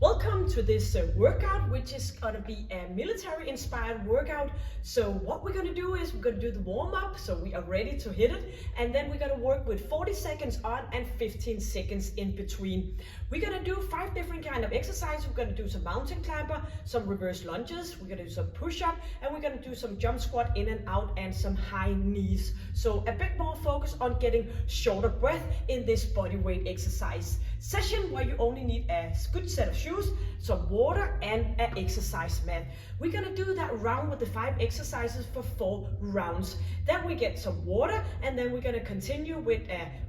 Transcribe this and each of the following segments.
Welcome to this workout, which is going to be a military inspired workout. So what we're going to do is we're going to do the warm up, so we are ready to hit it, and then we're going to work with 40 seconds on and 15 seconds in between. We're going to do 5 different kind of exercises. We're going to do some mountain climber, some reverse lunges, we're going to do some push-up, and we're going to do some jump squat in and out and some high knees. So a bit more focus on getting shorter breath in this body weight exercise session, where you only need a good set of shoes, some water, and an exercise mat. We're gonna do that round with the 5 exercises for 4 rounds. Then we get some water, and then we're gonna continue with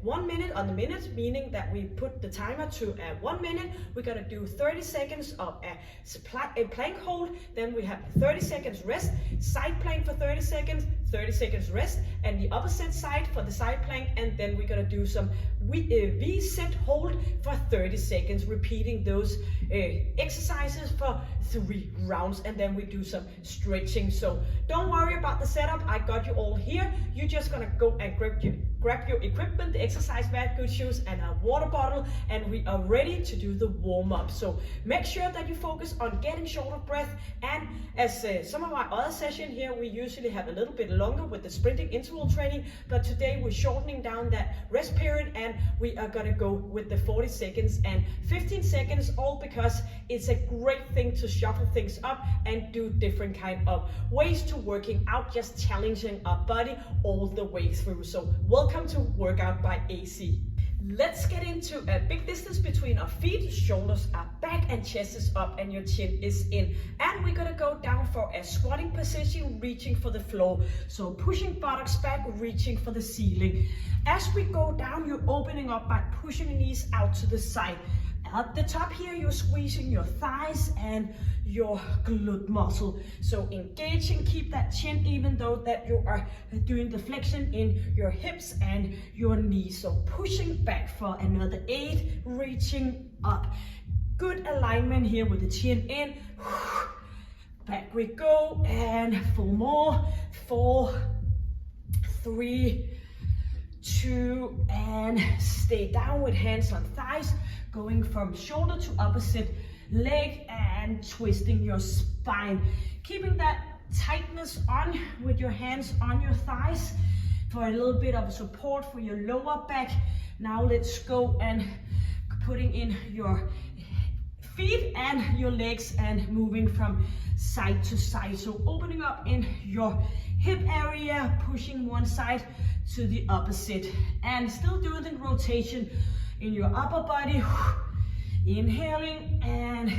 1 minute on the minute, meaning that we put the timer to 1 minute. We're gonna do 30 seconds of a plank hold, then we have 30 seconds rest, side plank for 30 seconds rest, and the opposite side for the side plank, and then we're gonna do some V-sit hold for 30 seconds, repeating those exercises for 3 rounds, and then we do some stretching. So don't worry about the setup, I got you all here. You're just gonna go and grab your equipment, the exercise mat, good shoes, and a water bottle, and we are ready to do the warm-up. So make sure that you focus on getting shorter breath, and as some of our other sessions here, we usually have a little bit longer with the sprinting interval training, but today we're shortening down that rest period, and we are gonna go with the 40 seconds and 15 seconds, all because it's a great thing to shuffle things up and do different kind of ways to working out, just challenging our body all the way through. So welcome to Workout by AC. Let's get into a big distance between our feet. Shoulders are back and chest is up and your chin is in. And we're gonna go down for a squatting position, reaching for the floor. So pushing buttocks back, reaching for the ceiling. As we go down, you're opening up by pushing your knees out to the side. At the top here, you're squeezing your thighs and your glute muscle. So engaging, keep that chin, even though that you are doing the flexion in your hips and your knees. So pushing back for another 8, reaching up. Good alignment here with the chin in. Back we go, and 4 more. 4, 3, 2, and stay down with hands on thighs, going from shoulder to opposite leg and twisting your spine. Keeping that tightness on with your hands on your thighs for a little bit of support for your lower back. Now let's go and putting in your feet and your legs and moving from side to side. So opening up in your hip area, pushing one side to the opposite, and still doing the rotation in your upper body. Inhaling and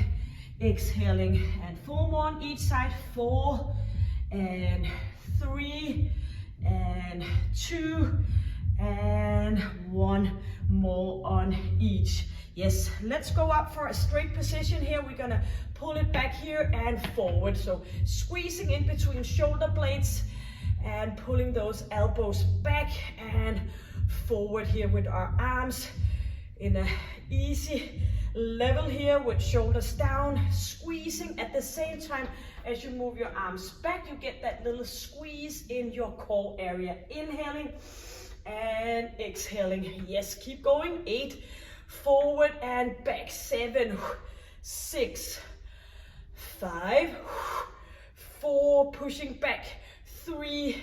exhaling, and 4 more on each side. 4 and 3 and 2 and 1 more on each. Yes, let's go up for a straight position here. We're gonna pull it back here and forward. So squeezing in between shoulder blades and pulling those elbows back and forward here with our arms in a easy level here with shoulders down, squeezing at the same time as you move your arms back. You get that little squeeze in your core area. Inhaling and exhaling. Yes, keep going. 8, forward and back. 7, 6, 5, 4, pushing back. 3,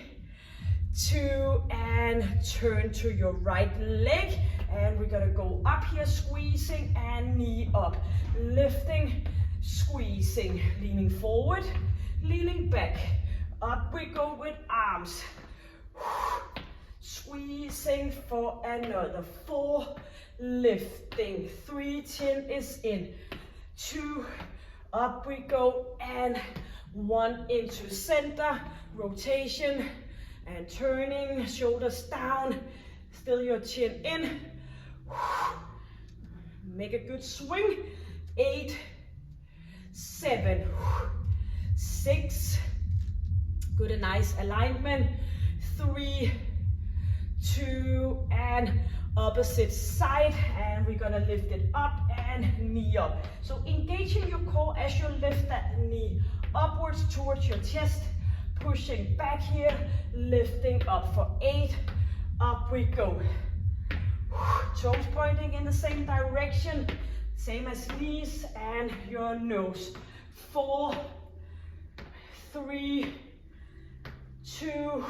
2, and turn to your right leg. And we're gonna go up here, squeezing and knee up, lifting, squeezing, leaning forward, leaning back. Up we go with arms, squeezing for another 4, lifting, 3, chin is in, 2, up we go, and 1 into center, rotation and turning, shoulders down, still your chin in. Make a good swing. 8, 7, 6, good and nice alignment. 3, 2, and opposite side, and we're gonna lift it up and knee up. So engaging your core as you lift that knee upwards towards your chest, pushing back here, lifting up for 8, up we go. Toes pointing in the same direction. Same as knees and your nose. 4, 3, 2,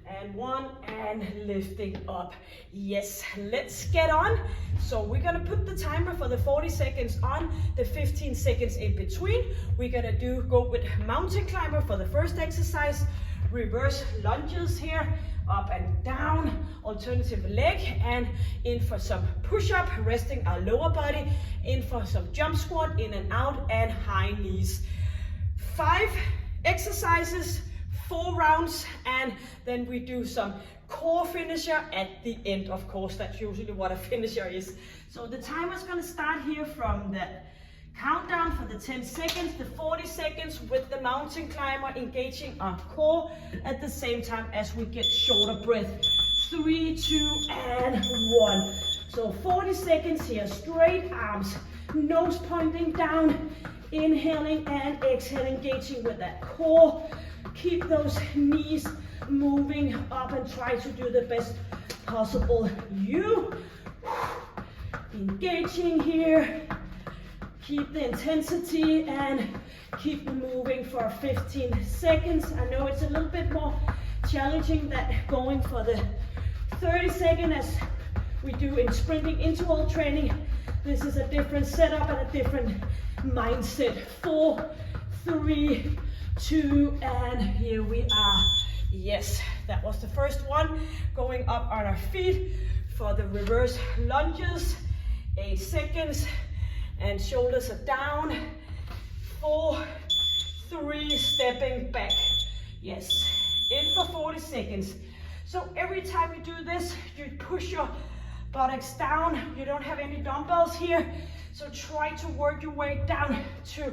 and 1, and lifting up. Yes, let's get on. So we're gonna put the timer for the 40 seconds on, the 15 seconds in between. We're gonna go with mountain climber for the first exercise, reverse lunges here, up and down, alternative leg, and in for some push-up, resting our lower body, in for some jump squat, in and out, and high knees. 5 exercises, 4 rounds, and then we do some core finisher at the end. Of course, that's usually what a finisher is. So the timer's gonna start here from the countdown for the 10 seconds, the 40 seconds with the mountain climber, engaging our core at the same time as we get shorter breath. 3, 2, and 1. So 40 seconds here, straight arms, nose pointing down, inhaling and exhaling, engaging with that core. Keep those knees moving up and try to do the best possible you. Engaging here. Keep the intensity and keep moving for 15 seconds. I know it's a little bit more challenging than going for the 30 seconds as we do in sprinting interval training. This is a different setup and a different mindset. 4, 3, 2, and here we are. Yes, that was the first one. Going up on our feet for the reverse lunges. 8 seconds, and shoulders are down. 4, 3, stepping back. Yes, in for 40 seconds. So every time you do this, you push your buttocks down. You don't have any dumbbells here, so try to work your way down to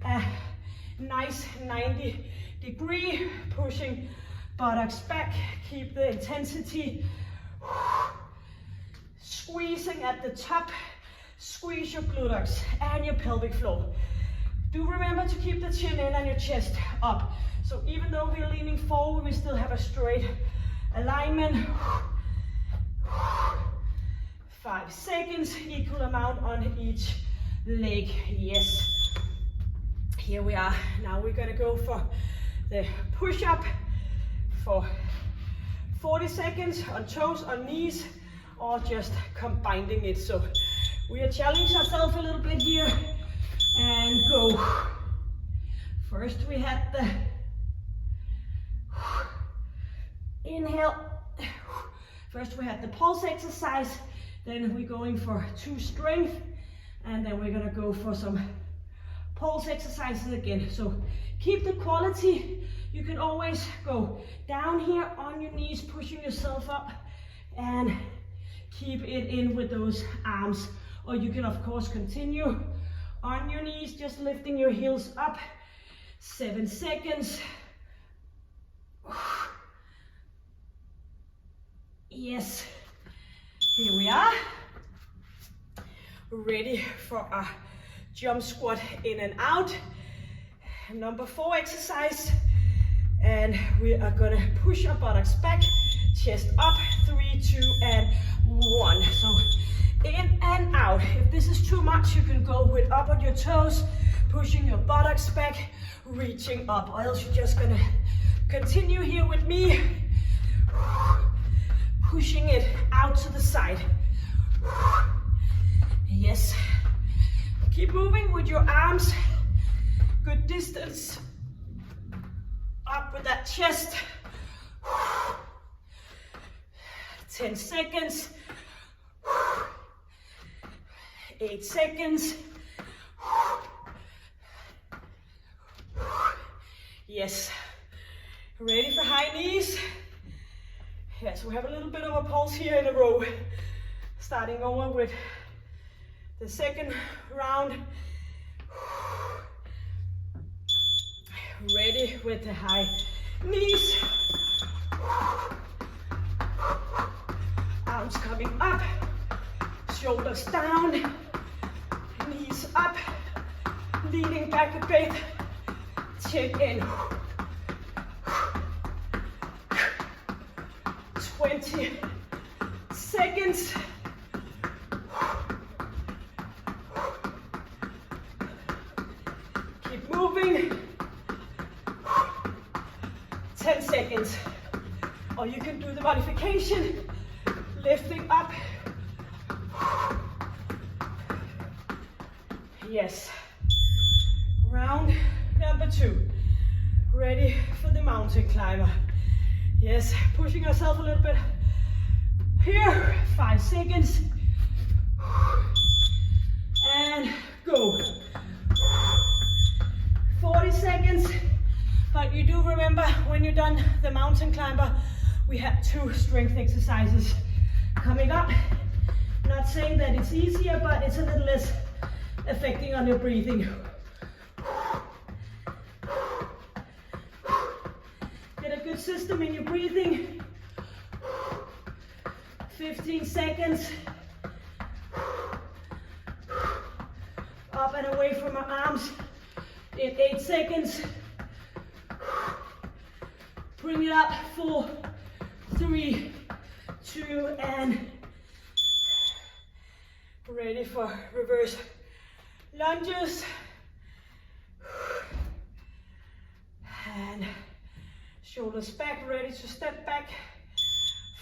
a nice 90-degree, pushing buttocks back. Keep the intensity. Squeezing at the top. Squeeze your buttocks and your pelvic floor. Do remember to keep the chin in and your chest up. So even though we're leaning forward, we still have a straight alignment. 5 seconds, equal amount on each leg. Yes. Here we are. Now we're gonna go for the push-up for 40 seconds on toes, on knees, or just combining it. So we are challenging ourselves a little bit here, and go. First we had the inhale. First we had the pulse exercise, then we're going for 2 strength, and then we're gonna go for some pulse exercises again. So keep the quality. You can always go down here on your knees, pushing yourself up, and keep it in with those arms. Or you can of course continue on your knees, just lifting your heels up. 7 seconds. Yes, here we are. Ready for a jump squat in and out. Number 4 exercise. And we are gonna push our buttocks back, chest up. 3, 2, and 1. So in and out. If this is too much, you can go with up on your toes, pushing your buttocks back, reaching up. Or else you're just gonna continue here with me, pushing it out to the side. Yes. Keep moving with your arms. Good distance. Up with that chest. 10 seconds. 8 seconds. Yes. Ready for high knees? Yes, we have a little bit of a pulse here in a row. Starting over with the second round. Ready with the high knees. Arms coming up. Shoulders down. Knees up. Leaning back a bit. Chin in. 20 seconds. Keep moving. 10 seconds. Or you can do the modification, lifting up. Yes. Round number 2. Ready for the mountain climber. Yes, pushing yourself a little bit. Here, 5 seconds. And go. 40 seconds. But you do remember when you're done the mountain climber, we have 2 strength exercises coming up. Not saying that it's easier, but it's a little less affecting on your breathing. Get a good system in your breathing. 15 seconds. Up and away from my arms in 8 seconds. Bring it up, 4, 3, 2, and ready for reverse lunges. And shoulders back, ready to step back.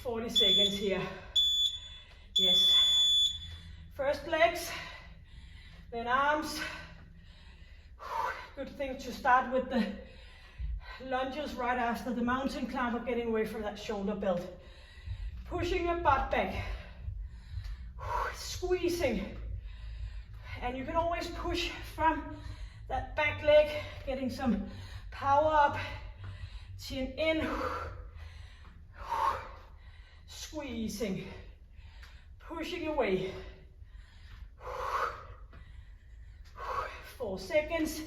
40 seconds here. Yes. First legs, then arms. Good thing to start with the lunges right after the mountain climber, getting away from that shoulder belt. Pushing your butt back. Squeezing. And you can always push from that back leg, getting some power up. Chin in. Squeezing. Pushing away. 4 seconds.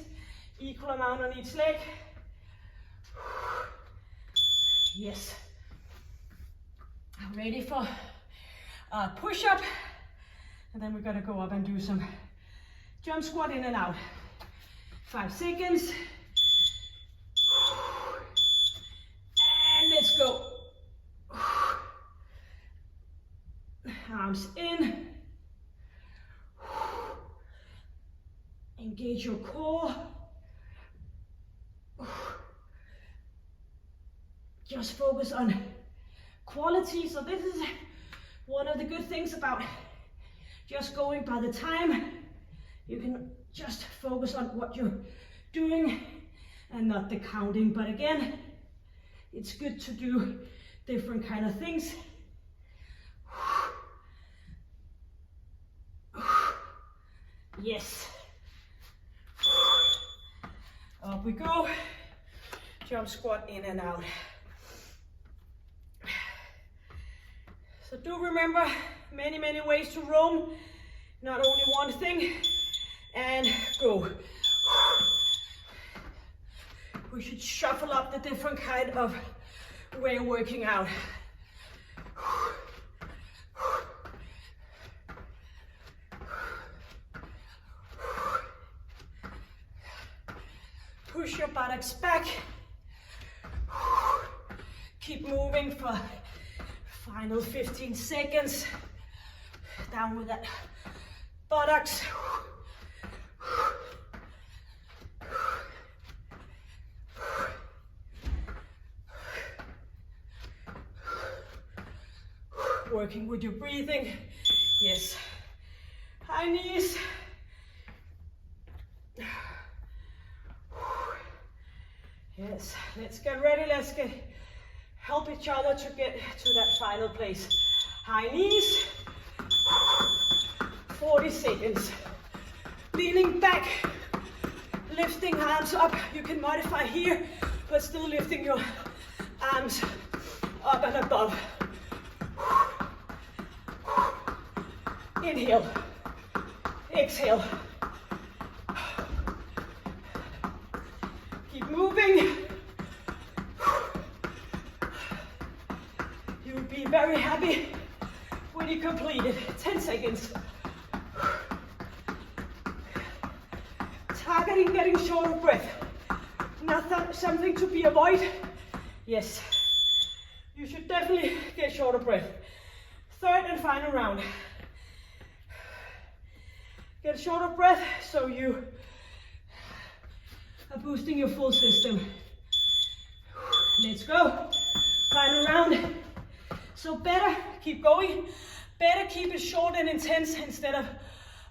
Equal amount on each leg. Yes. I'm ready for a push-up. And then we're gonna go up and do some jump squat in and out. 5 seconds. And let's go. Arms in. Engage your core. Just focus on quality. So this is one of the good things about just going by the time. You can just focus on what you're doing and not the counting. But again, it's good to do different kind of things. Yes. Up we go. Jump squat in and out. So do remember, many ways to roam, not only one thing. And go. We should shuffle up the different kind of way of working out. Push your buttocks back. Keep moving for final 15 seconds. Down with that buttocks. Working with your breathing. Yes. High knees. Yes, let's get ready. Let's help each other to get to that final place. High knees. 40 seconds. Leaning back, lifting arms up. You can modify here, but still lifting your arms up and above. Inhale, exhale. Keep moving. You'll be very happy when you complete it. 10 seconds. Targeting getting short of breath. Not something to be avoided. Yes, you should definitely get short of breath. Third and final round. Get short of breath so you are boosting your full system. Let's go. Final round. So better keep going. Better keep it short and intense instead of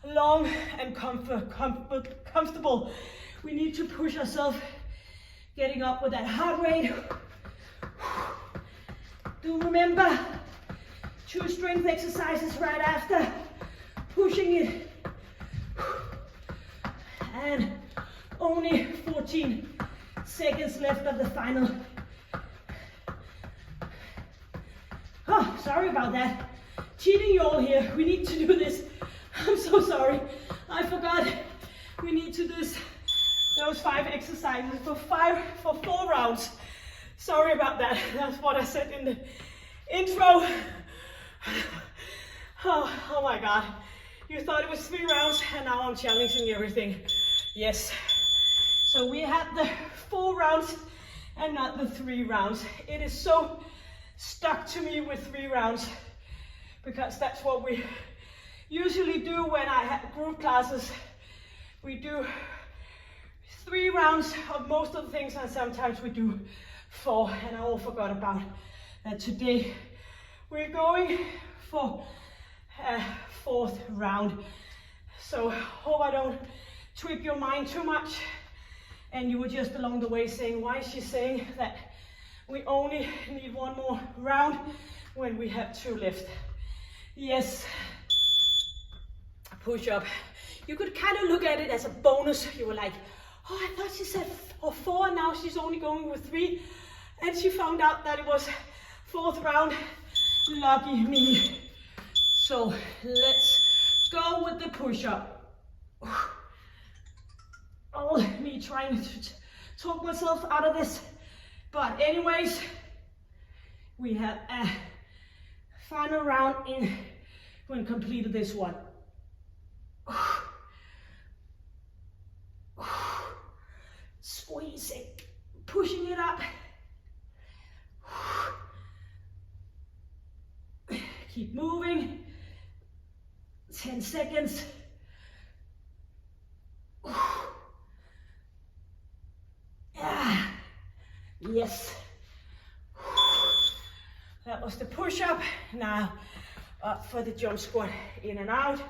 long and comfortable. We need to push ourselves, getting up with that heart rate. Do remember, 2 strength exercises right after, pushing it. And only 14 seconds left of the final. Oh, sorry about that. Cheating you all here. We need to do this. I'm so sorry. I forgot. We need to do those 5 exercises for 4 rounds. Sorry about that. That's what I said in the intro. Oh my God. You thought it was 3 rounds and now I'm challenging everything. Yes. So we had the 4 rounds and not the 3 rounds. It is so stuck to me with 3 rounds because that's what we usually do when I have group classes. We do 3 rounds of most of the things and sometimes we do 4, and I all forgot about that today. We're going for a 4th round. So hope I don't trick your mind too much and you were just along the way saying, why is she saying that we only need 1 more round when we have 2 left? Yes, push up. You could kind of look at it as a bonus. You were like, oh, I thought she said 4 and now she's only going with 3. And she found out that it was 4th round. Lucky me. So let's go with the push-up. Oh, me trying to talk myself out of this. But anyways, we have a final round in when completed this one. Squeezing, pushing it up. Keep moving. 10 seconds. Yes. That was the push-up. Now up for the jump squat, in and out.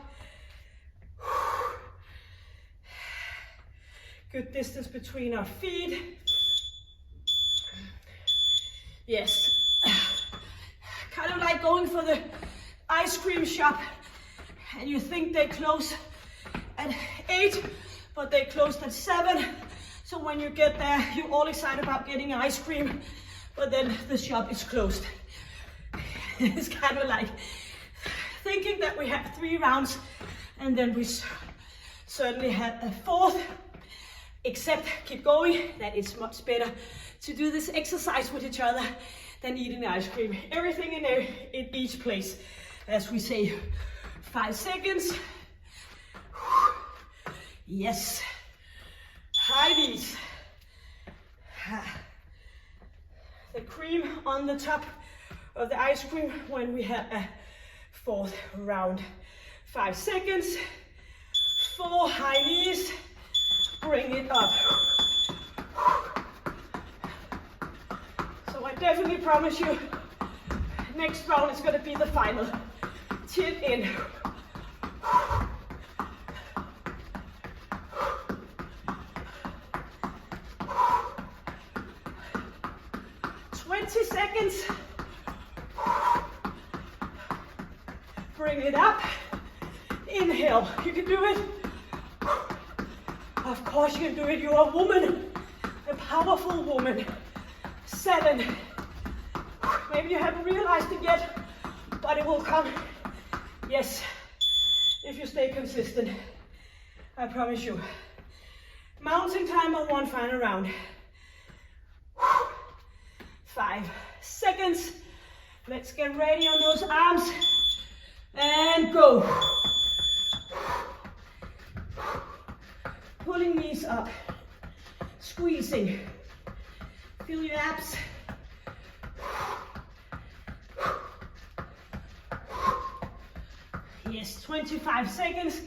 Good distance between our feet. Yes. Kind of like going for the ice cream shop and you think they close at 8, but they closed at 7. So when you get there, you're all excited about getting ice cream, but then the shop is closed. It's kind of like thinking that we have 3 rounds and then we certainly had a 4th, except keep going. That is much better to do this exercise with each other than eating ice cream. Everything in there, in each place. As we say, 5 seconds. Yes. High knees. The cream on the top of the ice cream when we have a 4th round. 5 seconds. 4 high knees. Bring it up. So I definitely promise you, next round is going to be the final. Chin in. 20 seconds. Bring it up. Inhale. You can do it. Of course you can do it. You're a woman. A powerful woman. 7. Maybe you haven't realized it yet, but it will come. Yes. If you stay consistent. I promise you. Mountain climber, 1 final round. 5 seconds. Let's get ready on those arms. And go. Pulling knees up. Squeezing. Feel your abs. Yes, 25 seconds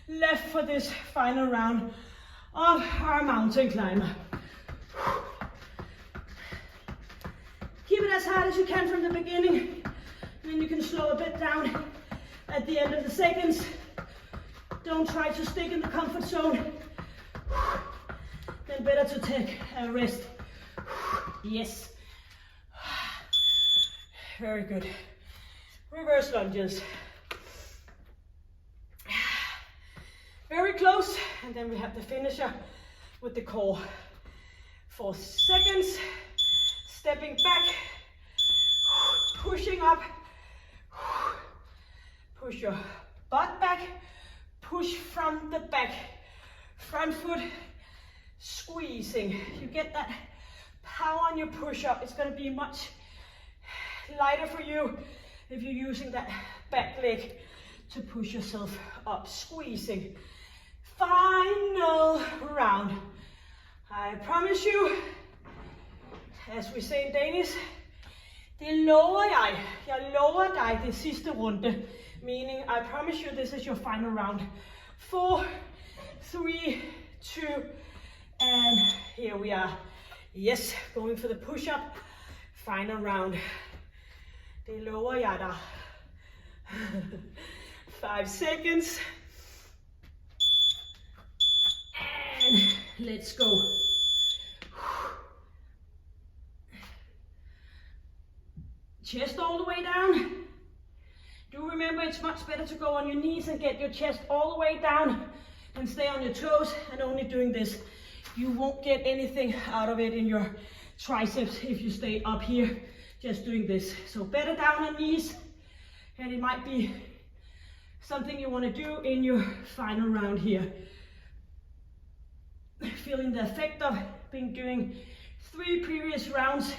left for this final round of our mountain climber. Keep it as hard as you can from the beginning, then you can slow a bit down at the end of the seconds. Don't try to stick in the comfort zone. Then better to take a rest. Yes. Very good. Reverse lunges. Very close, and then we have the finisher with the core. 4 seconds, stepping back, pushing up, push your butt back, push from the back, front foot squeezing. You get that power on your push-up. It's going to be much lighter for you if you're using that back leg to push yourself up, squeezing. Final round. I promise you, as we say in Danish, det lover jeg lover dig det sidste runde. Meaning, I promise you this is your final round. 4, 3, 2, and here we are. Yes, going for the push-up. Final round. Det lover jeg dig. 5 seconds. And let's go. Chest all the way down. Do remember it's much better to go on your knees and get your chest all the way down and stay on your toes, and only doing this. You won't get anything out of it in your triceps if you stay up here just doing this. So better down on knees, and it might be something you want to do in your final round here. Feeling the effect of being doing 3 previous rounds.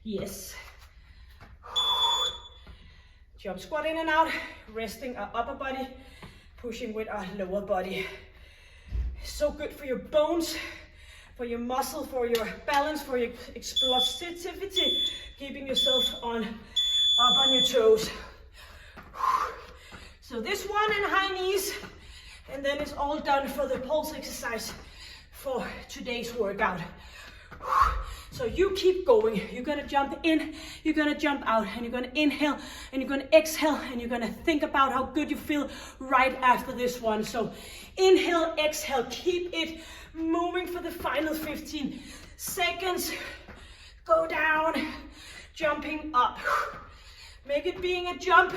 Yes. Jump squat in and out, resting our upper body, pushing with our lower body. So good for your bones, for your muscle, for your balance, for your explosivity, keeping yourself up on your toes. So this one in high knees, and then it's all done for the pulse exercise for today's workout. So you keep going. You're gonna jump in, you're gonna jump out, and you're gonna inhale, and you're gonna exhale, and you're gonna think about how good you feel right after this one. So inhale, exhale, keep it moving for the final 15 seconds. Go down, jumping up. Make it being a jump.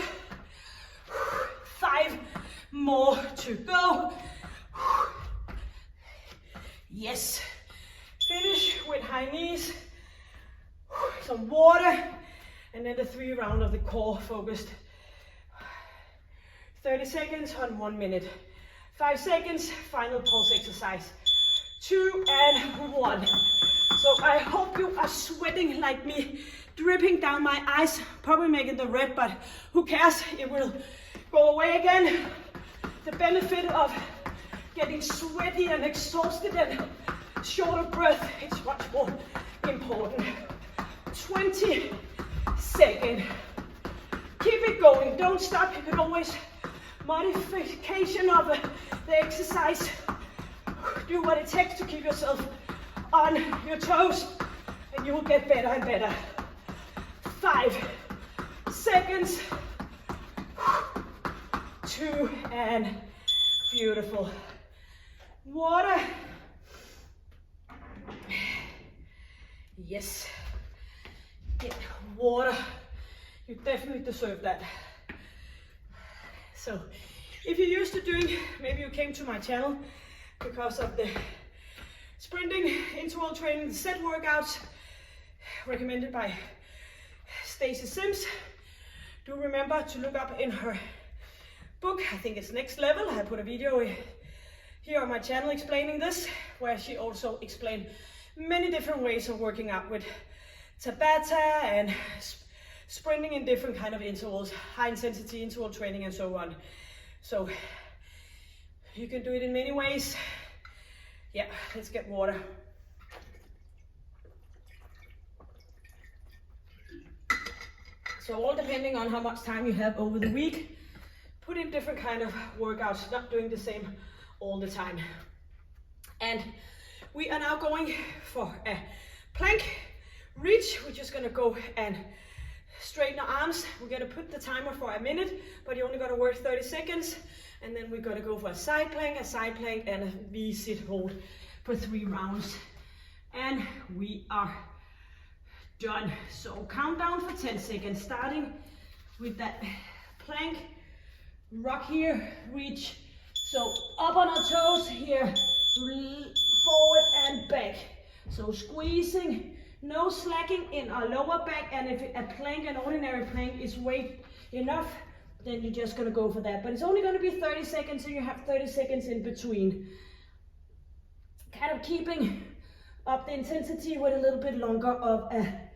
5 more to go. Yes. Finish with high knees, some water, and then the 3 round of the core focused. 30 seconds on 1 minute. 5 seconds, final pulse exercise. 2 and 1. So I hope you are sweating like me, dripping down my eyes, probably making the red, but who cares? It will go away again. The benefit of getting sweaty and exhausted and short of breath, it's much more important. 20 seconds. Keep it going, don't stop. You can always modification of the exercise. Do what it takes to keep yourself on your toes, and you will get better and better. 5 seconds. 2 and beautiful. Water. Yes, get water. You definitely deserve that. So if you're used to doing, maybe you came to my channel because of the sprinting, interval training, set workouts recommended by Stacy Sims. Do remember to look up in her book, I think it's Next Level. I put a video here on my channel explaining this, where she also explained many different ways of working out with Tabata and sprinting in different kind of intervals, high intensity interval training and so on. So you can do it in many ways. Yeah, let's get water. So all depending on how much time you have over the week, put in different kind of workouts, not doing the same all the time. And we are now going for a plank reach. We're just gonna go and straighten our arms. We're gonna put the timer for a minute, but you're only gonna work 30 seconds. And then we're gonna go for a side plank, and a V-sit hold for 3 rounds. And we are done. So count down for 10 seconds, starting with that plank, rock here, reach. So up on our toes here, forward and back. So squeezing, no slacking in our lower back. And if a plank, an ordinary plank is weight enough, then you're just gonna go for that. But it's only gonna be 30 seconds, so you have 30 seconds in between. Kind of keeping up the intensity with a little bit longer of a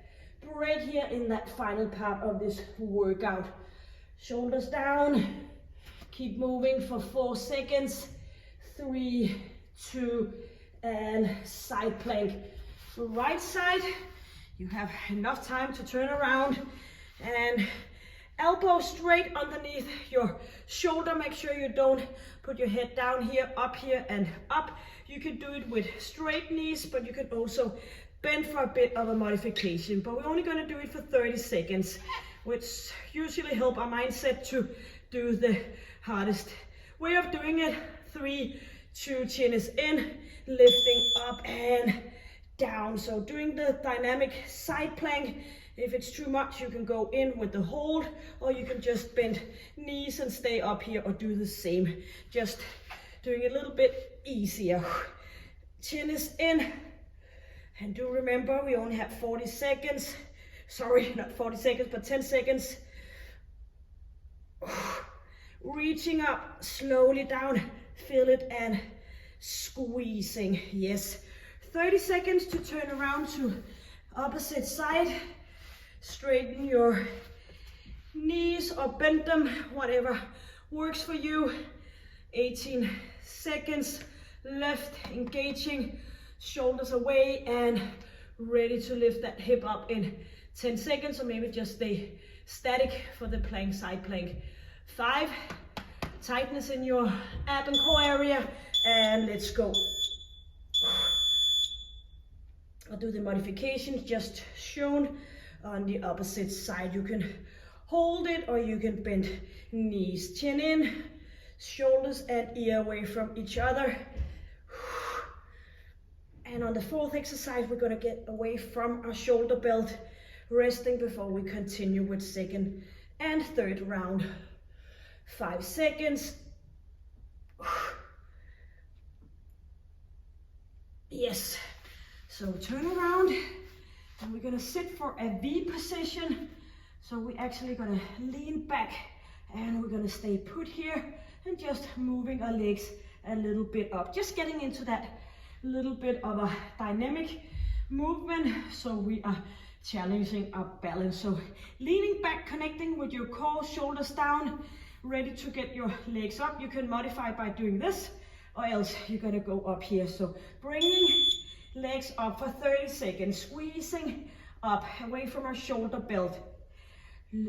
break here in that final part of this workout. Shoulders down, keep moving for 4 seconds, 3, 2, and side plank. Right side, you have enough time to turn around and elbow straight underneath your shoulder. Make sure you don't put your head down here, and up. You can do it with straight knees, but you can also bend for a bit of a modification. But we're only going to do it for 30 seconds, which usually help our mindset to do the hardest way of doing it. 3, 2, chin is in, lifting up and down. So doing the dynamic side plank. If it's too much, you can go in with the hold, or you can just bend knees and stay up here, or do the same. Just doing it a little bit easier. Chin is in. And do remember, we only have 40 seconds. Sorry, not 40 seconds, but 10 seconds. Reaching up, slowly down, feel it, and squeezing. Yes. 30 seconds to turn around to opposite side. Straighten your knees or bend them, whatever works for you. 18 seconds left, engaging, shoulders away, and ready to lift that hip up in 10 seconds, or maybe just stay static for the plank, side plank. 5, tightness in your ab and core area, and let's go. I'll do the modifications just shown on the opposite side. You can hold it, or you can bend knees, chin in, shoulders and ear away from each other. And on the 4th exercise, we're gonna get away from our shoulder belt, resting before we continue with 2nd and 3rd round. 5 seconds. Yes. So turn around, and we're gonna sit for a V position. So we're actually gonna lean back, and we're gonna stay put here, and just moving our legs a little bit up. Just getting into that little bit of a dynamic movement, so we are challenging our balance. So leaning back, connecting with your core, shoulders down, ready to get your legs up. You can modify by doing this, or else you're gonna go up here. So bringing legs up for 30 seconds, squeezing up away from our shoulder belt.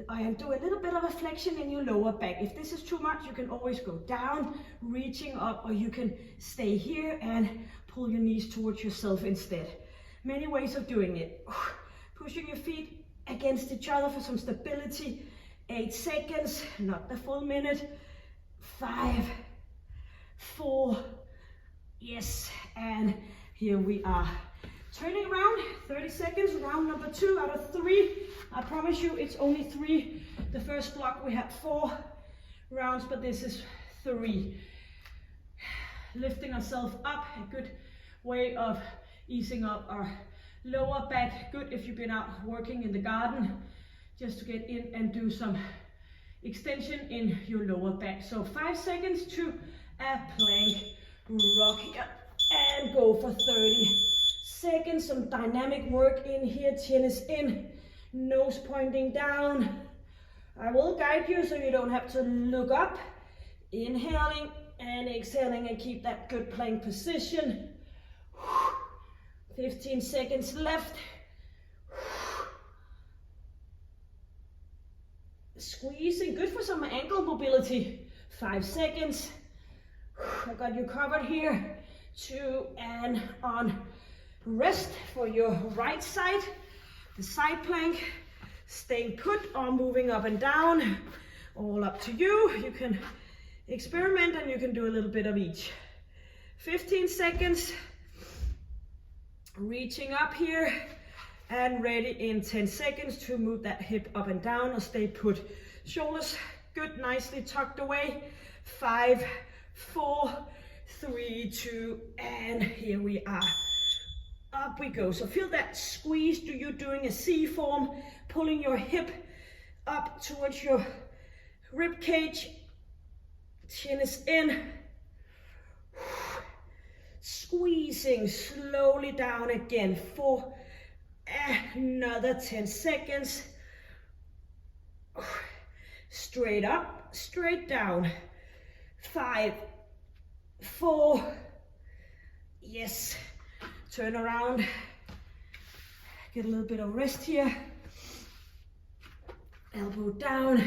And do a little bit of a flexion in your lower back. If this is too much, you can always go down, reaching up, or you can stay here and pull your knees towards yourself instead. Many ways of doing it. Pushing your feet against each other for some stability. 8 seconds, not the full minute. 5, 4, yes, and here we are. Turning around, 30 seconds, round number 2 out of 3. I promise you it's only 3. The first block we had 4 rounds, but this is 3. Lifting ourselves up, a good way of easing up our lower back. Good if you've been out working in the garden, just to get in and do some extension in your lower back. So 5 seconds to a plank rock here, and go for 30 seconds. Some dynamic work in here. Chin is in, nose pointing down. I will guide you so you don't have to look up. Inhaling and exhaling, and keep that good plank position. 15 seconds left. Squeezing, good for some ankle mobility. 5 seconds. I got you covered here. 2 and on. Rest for your right side. The side plank. Staying put or moving up and down. All up to you. You can experiment and you can do a little bit of each. 15 seconds. Reaching up here. And ready in 10 seconds to move that hip up and down or stay put. Shoulders good, nicely tucked away. 5, 4, 3, 2, and here we are. Up we go. So feel that squeeze. You're doing a C form, pulling your hip up towards your rib cage. Chin is in. Squeezing slowly down again for another 10 seconds. Straight up, straight down. 5, 4, yes. Turn around, get a little bit of rest here. Elbow down.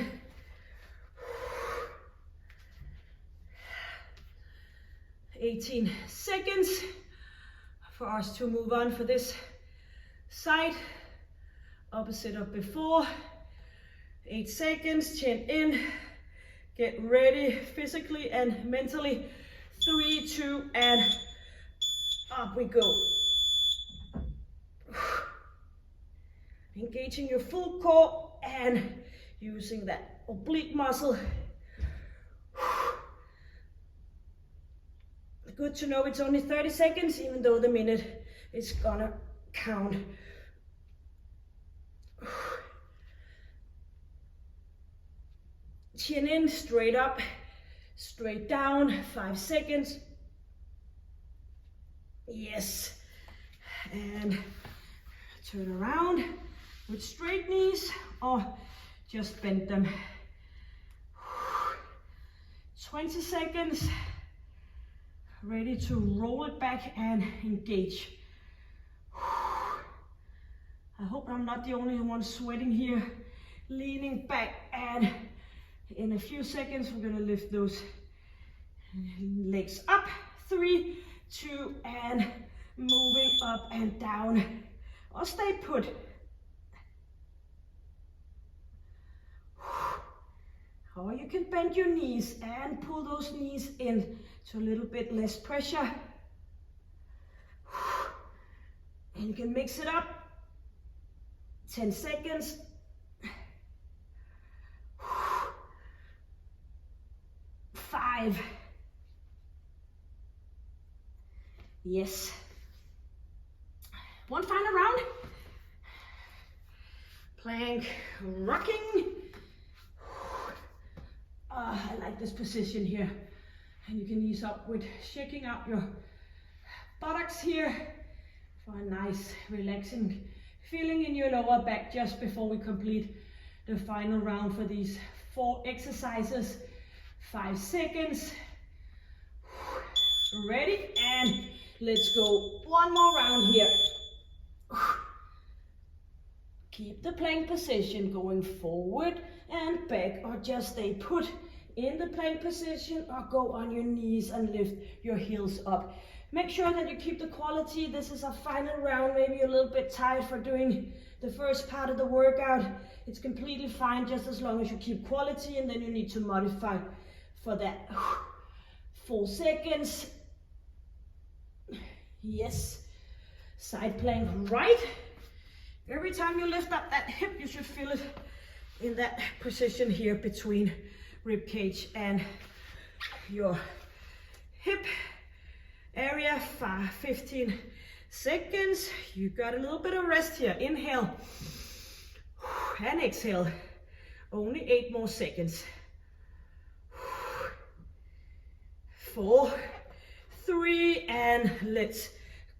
18 seconds for us to move on for this side. Opposite of before. 8 seconds, chin in. Get ready physically and mentally. 3, 2, and up we go. Engaging your full core and using that oblique muscle. Good to know it's only 30 seconds, even though the minute is gonna count. Chin in, straight up, straight down, 5 seconds. Yes. And turn around with straight knees or just bend them. 20 seconds. Ready to roll it back and engage. I hope I'm not the only one sweating here. Leaning back, and in a few seconds we're gonna lift those legs up. 3, 2, and moving up and down. Or stay put. Or you can bend your knees and pull those knees in to a little bit less pressure. And you can mix it up. 10 seconds. 5. Yes. One final round. Plank rocking. I like this position here. And you can ease up with shaking out your buttocks here for a nice relaxing feeling in your lower back just before we complete the final round for these 4 exercises. 5 seconds. Ready, and let's go. One more round here. Keep the plank position, going forward and back, or just stay put in the plank position or go on your knees and lift your heels up. Make sure that you keep the quality. This is a final round. Maybe you're a little bit tired for doing the first part of the workout. It's completely fine, just as long as you keep quality, and then you need to modify for that. 4 seconds. Yes. Side plank right. Every time you lift up that hip, you should feel it in that position here between rib cage and your hip area. 15 seconds. You got a little bit of rest here. Inhale and exhale. Only 8 more seconds. 4, 3, and let's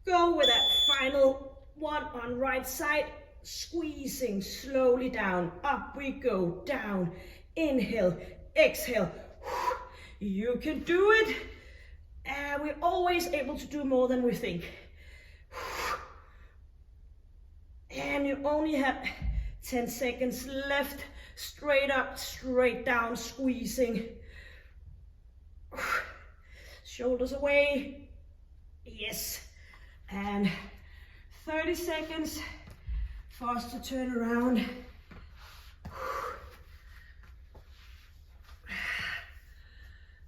go with that final one on right side. Squeezing slowly down. Up we go. Down. Inhale. Exhale. You can do it. And we're always able to do more than we think. And you only have 10 seconds left. Straight up, straight down, squeezing. shoulders away. Yes. And 30 seconds for us to turn around.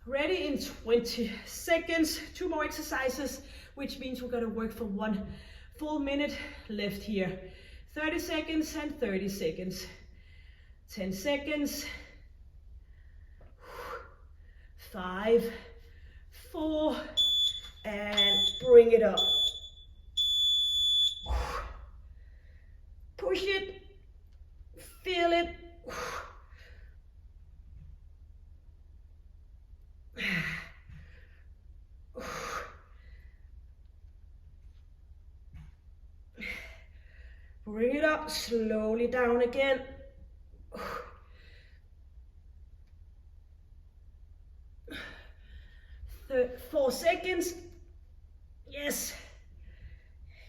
Ready in 20 seconds. 2 more exercises, which means we're going to work for 1 full minute left here. 30 seconds and 30 seconds. 10 seconds. 5, 4, and bring it up. Push it. Feel it. Bring it up, slowly down again. 4 seconds. Yes.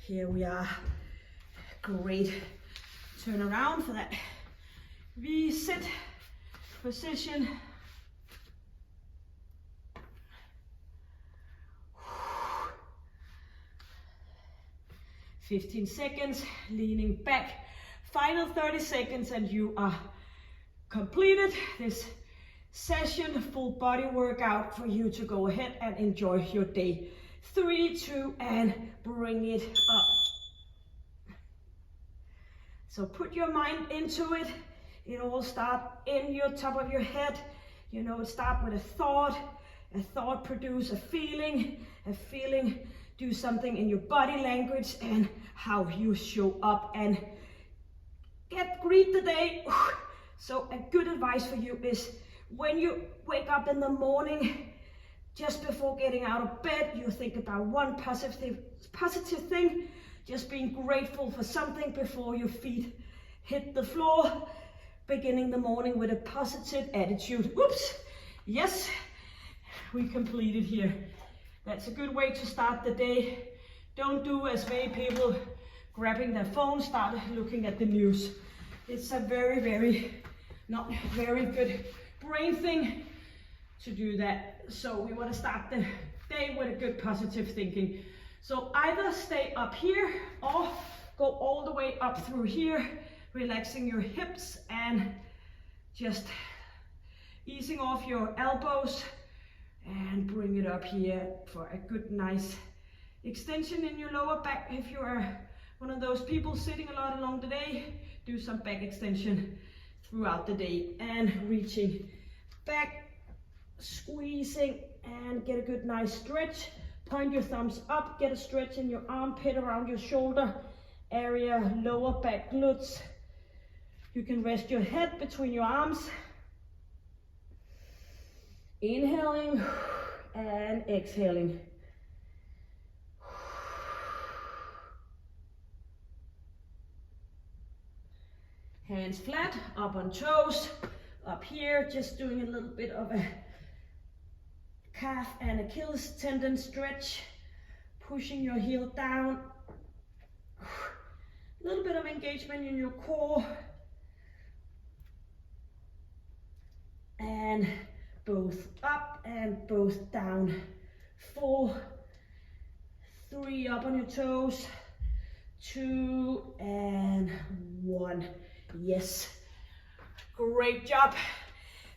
Here we are. Great. Turn around for that V-sit position. 15 seconds, leaning back. Final 30 seconds and you are completed this session, full body workout for you to go ahead and enjoy your day. 3, 2, and bring it up. So put your mind into it. It all starts in your top of your head. You know, it starts with a thought produce a feeling do something in your body language and how you show up and greet the day. So a good advice for you is when you wake up in the morning, just before getting out of bed, you think about one positive thing, just being grateful for something before your feet hit the floor, beginning the morning with a positive attitude. Whoops, yes, we completed here. That's a good way to start the day. Don't do as many people grabbing their phone, start looking at the news. It's a not very good brain thing to do that. So we want to start the day with a good positive thinking. So either stay up here or go all the way up through here, relaxing your hips and just easing off your elbows. And bring it up here for a good, nice extension in your lower back. If you are one of those people sitting a lot along the day, do some back extension throughout the day. And reaching back, squeezing, and get a good, nice stretch. Point your thumbs up, get a stretch in your armpit around your shoulder area, lower back glutes. You can rest your head between your arms. Inhaling and exhaling. Hands flat, up on toes. Up here, just doing a little bit of a calf and Achilles tendon stretch. Pushing your heel down. A little bit of engagement in your core. And both up and both down. 4, 3, up on your toes. 2 and 1. Yes. Great job.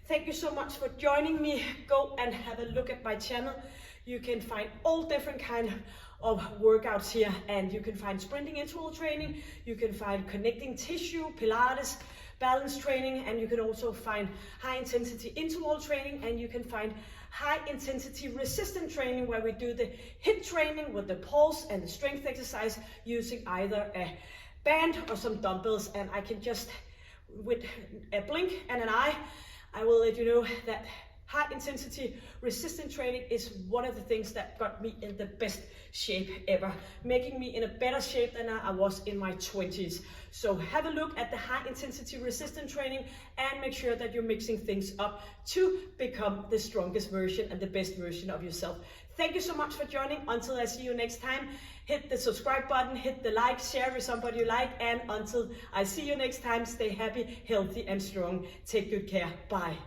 Thank you so much for joining me. Go and have a look at my channel. You can find all different kind of workouts here, and you can find sprinting interval training, you can find connecting tissue, Pilates, balance training, and you can also find high intensity interval training, and you can find high intensity resistance training where we do the HIIT training with the pulse and the strength exercise using either a band or some dumbbells. And I can just, with a blink and an eye, I will let you know that high intensity resistance training is one of the things that got me in the best shape ever, making me in a better shape than I was in my 20s. So have a look at the high intensity resistance training and make sure that you're mixing things up to become the strongest version and the best version of yourself. Thank you so much for joining. Until I see you next time, hit the subscribe button, hit the like, share with somebody you like, and until I see you next time, stay happy, healthy, and strong. Take good care. Bye.